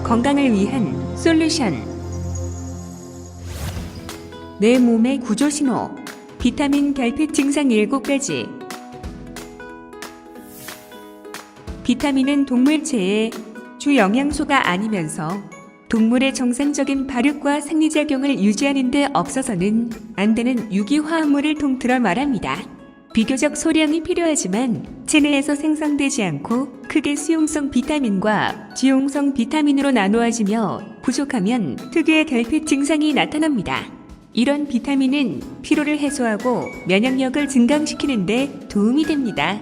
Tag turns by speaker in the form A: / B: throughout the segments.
A: 건강을 위한 솔루션. 내 몸의 구조 신호. 비타민 결핍 증상 7가지. 비타민은 동물체의 주 영양소가 아니면서 동물의 정상적인 발육과 생리작용을 유지하는 데 없어서는 안 되는 유기화합물을 통틀어 말합니다. 비교적 소량이 필요하지만 체내에서 생성되지 않고 크게 수용성 비타민과 지용성 비타민으로 나누어지며 부족하면 특유의 결핍 증상이 나타납니다. 이런 비타민은 피로를 해소하고 면역력을 증강시키는 데 도움이 됩니다.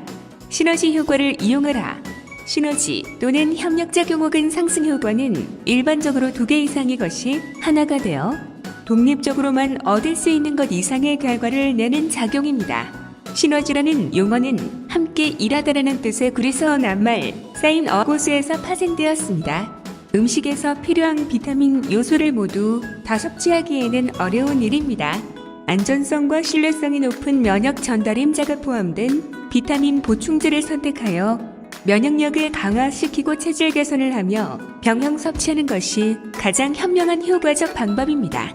A: 시너지 효과를 이용하라. 시너지 또는 협력작용 혹은 상승 효과는 일반적으로 2개 이상의 것이 하나가 되어 독립적으로만 얻을 수 있는 것 이상의 결과를 내는 작용입니다. 시너지라는 용어는 함께 일하다라는 뜻의 그리스어 낱말 사인 어고스에서 파생되었습니다. 음식에서 필요한 비타민 요소를 모두 다 섭취하기에는 어려운 일입니다. 안전성과 신뢰성이 높은 면역 전달임자가 포함된 비타민 보충제를 선택하여 면역력을 강화시키고 체질 개선을 하며 병행 섭취하는 것이 가장 현명한 효과적 방법입니다.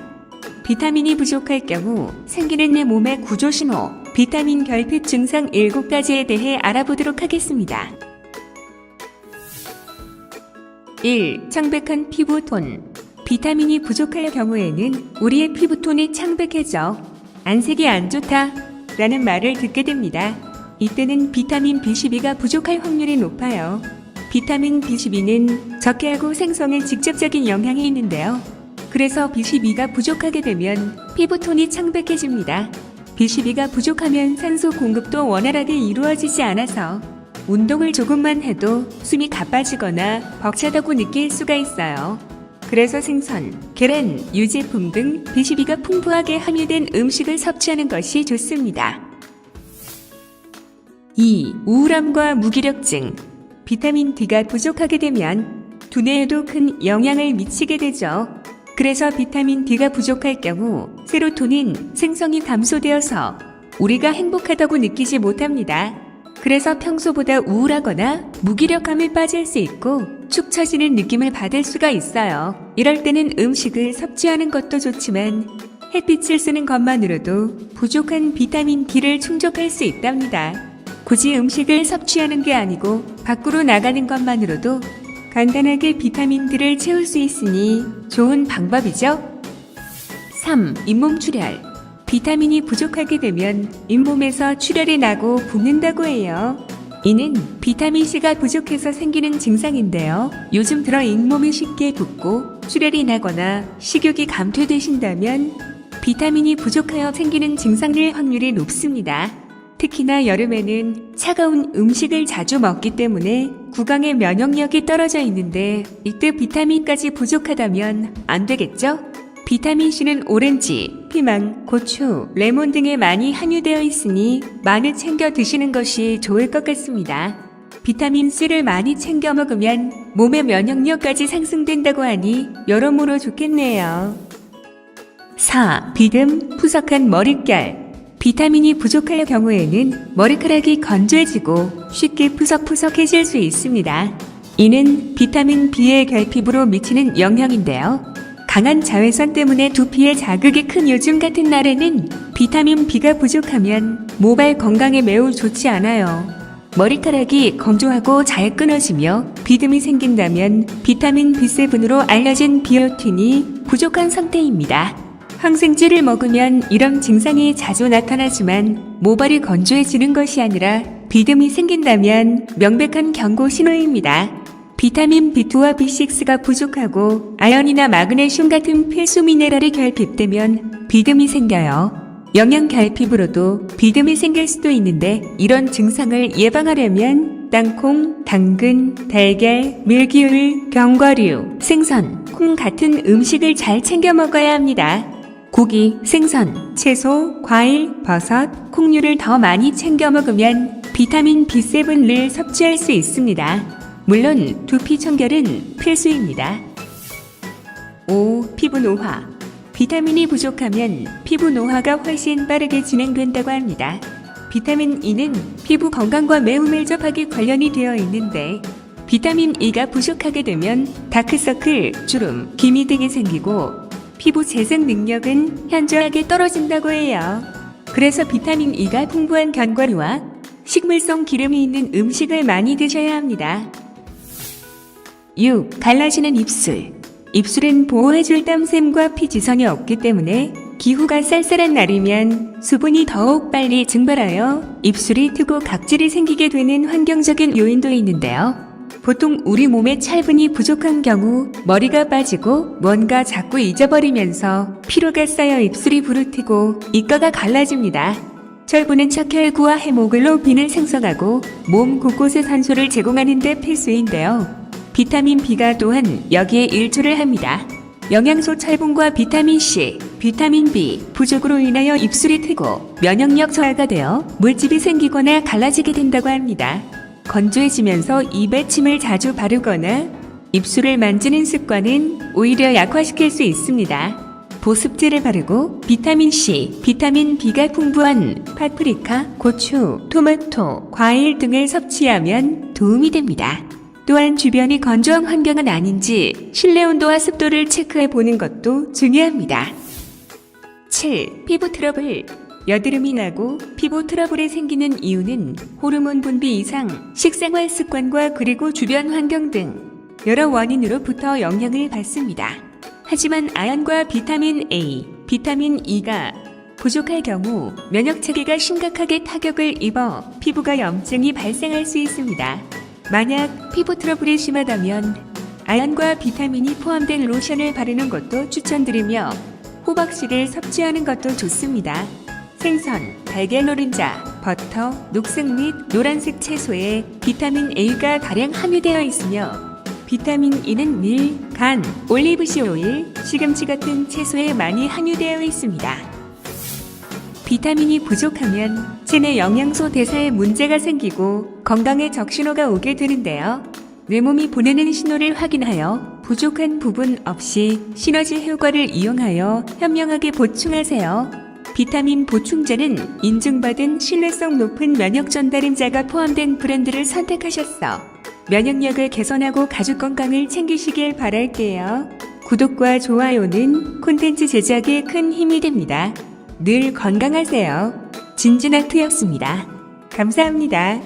A: 비타민이 부족할 경우 생기는 내 몸의 구조 신호, 비타민 결핍 증상 7가지에 대해 알아보도록 하겠습니다. 1. 창백한 피부톤. 비타민이 부족할 경우에는 우리의 피부톤이 창백해져 안색이 안 좋다 라는 말을 듣게 됩니다. 이때는 비타민 B12가 부족할 확률이 높아요. 비타민 B12는 적해하고 생성에 직접적인 영향이 있는데요. 그래서 B12가 부족하게 되면 피부톤이 창백해집니다. B12가 부족하면 산소 공급도 원활하게 이루어지지 않아서 운동을 조금만 해도 숨이 가빠지거나 벅차다고 느낄 수가 있어요. 그래서 생선, 계란, 유제품 등 B12가 풍부하게 함유된 음식을 섭취하는 것이 좋습니다. 2. 우울함과 무기력증. 비타민 D가 부족하게 되면 두뇌에도 큰 영향을 미치게 되죠. 그래서 비타민 D가 부족할 경우 세로토닌 생성이 감소되어서 우리가 행복하다고 느끼지 못합니다. 그래서 평소보다 우울하거나 무기력함에 빠질 수 있고 축 처지는 느낌을 받을 수가 있어요. 이럴 때는 음식을 섭취하는 것도 좋지만 햇빛을 쓰는 것만으로도 부족한 비타민 D를 충족할 수 있답니다. 굳이 음식을 섭취하는 게 아니고 밖으로 나가는 것만으로도 간단하게 비타민 D를 채울 수 있으니 좋은 방법이죠. 3. 잇몸 출혈. 비타민이 부족하게 되면 잇몸에서 출혈이 나고 붓는다고 해요. 이는 비타민C가 부족해서 생기는 증상인데요. 요즘 들어 잇몸이 쉽게 붓고 출혈이 나거나 식욕이 감퇴되신다면 비타민이 부족하여 생기는 증상일 확률이 높습니다. 특히나 여름에는 차가운 음식을 자주 먹기 때문에 구강의 면역력이 떨어져 있는데 이때 비타민까지 부족하다면 안 되겠죠? 비타민C는 오렌지, 피망, 고추, 레몬 등에 많이 함유되어 있으니 많이 챙겨 드시는 것이 좋을 것 같습니다. 비타민C를 많이 챙겨 먹으면 몸의 면역력까지 상승된다고 하니 여러모로 좋겠네요. 4. 비듬, 푸석한 머릿결. 비타민이 부족할 경우에는 머리카락이 건조해지고 쉽게 푸석푸석해질 수 있습니다. 이는 비타민 B의 결핍으로 미치는 영향인데요. 강한 자외선 때문에 두피에 자극이 큰 요즘 같은 날에는 비타민 B가 부족하면 모발 건강에 매우 좋지 않아요. 머리카락이 건조하고 잘 끊어지며 비듬이 생긴다면 비타민 B7으로 알려진 비오틴이 부족한 상태입니다. 항생제를 먹으면 이런 증상이 자주 나타나지만 모발이 건조해지는 것이 아니라 비듬이 생긴다면 명백한 경고 신호입니다. 비타민 B2와 B6가 부족하고 아연이나 마그네슘 같은 필수 미네랄이 결핍되면 비듬이 생겨요. 영양 결핍으로도 비듬이 생길 수도 있는데 이런 증상을 예방하려면 땅콩, 당근, 달걀, 밀기울, 견과류, 생선, 콩 같은 음식을 잘 챙겨 먹어야 합니다. 고기, 생선, 채소, 과일, 버섯, 콩류를 더 많이 챙겨 먹으면 비타민 B7을 섭취할 수 있습니다. 물론 두피 청결은 필수입니다. 5. 피부 노화. 비타민이 부족하면 피부 노화가 훨씬 빠르게 진행된다고 합니다. 비타민 E는 피부 건강과 매우 밀접하게 관련이 되어 있는데 비타민 E가 부족하게 되면 다크서클, 주름, 기미 등이 생기고 피부 재생 능력은 현저하게 떨어진다고 해요. 그래서 비타민 E가 풍부한 견과류와 식물성 기름이 있는 음식을 많이 드셔야 합니다. 6. 갈라지는 입술. 입술은 보호해줄 땀샘과 피지선이 없기 때문에 기후가 쌀쌀한 날이면 수분이 더욱 빨리 증발하여 입술이 트고 각질이 생기게 되는 환경적인 요인도 있는데요. 보통 우리 몸에 철분이 부족한 경우 머리가 빠지고 뭔가 자꾸 잊어버리면서 피로가 쌓여 입술이 부르트고 이가가 갈라집니다. 철분은 척혈구와 헤모글로빈을 생성하고 몸 곳곳에 산소를 제공하는 데 필수인데요. 비타민 B가 또한 여기에 일조를 합니다. 영양소 철분과 비타민 C, 비타민 B 부족으로 인하여 입술이 트고 면역력 저하가 되어 물집이 생기거나 갈라지게 된다고 합니다. 건조해지면서 입에 침을 자주 바르거나 입술을 만지는 습관은 오히려 약화시킬 수 있습니다. 보습제를 바르고 비타민 C, 비타민 B가 풍부한 파프리카, 고추, 토마토, 과일 등을 섭취하면 도움이 됩니다. 또한 주변이 건조한 환경은 아닌지 실내 온도와 습도를 체크해 보는 것도 중요합니다. 7. 피부 트러블. 여드름이 나고 피부 트러블이 생기는 이유는 호르몬 분비 이상, 식생활 습관과 그리고 주변 환경 등 여러 원인으로부터 영향을 받습니다. 하지만 아연과 비타민 A, 비타민 E가 부족할 경우 면역체계가 심각하게 타격을 입어 피부가 염증이 발생할 수 있습니다. 만약 피부 트러블이 심하다면 아연과 비타민이 포함된 로션을 바르는 것도 추천드리며 호박씨를 섭취하는 것도 좋습니다. 생선, 달걀 노른자, 버터, 녹색 및 노란색 채소에 비타민 A가 다량 함유되어 있으며 비타민 E는 밀, 간, 올리브씨 오일, 시금치 같은 채소에 많이 함유되어 있습니다. 비타민이 부족하면 체내 영양소 대사에 문제가 생기고 건강에 적신호가 오게 되는데요. 내 몸이 보내는 신호를 확인하여 부족한 부분 없이 시너지 효과를 이용하여 현명하게 보충하세요. 비타민 보충제는 인증받은 신뢰성 높은 면역 전달임자가 포함된 브랜드를 선택하셨어. 면역력을 개선하고 가족 건강을 챙기시길 바랄게요. 구독과 좋아요는 콘텐츠 제작에 큰 힘이 됩니다. 늘 건강하세요. 진진아트였습니다. 감사합니다.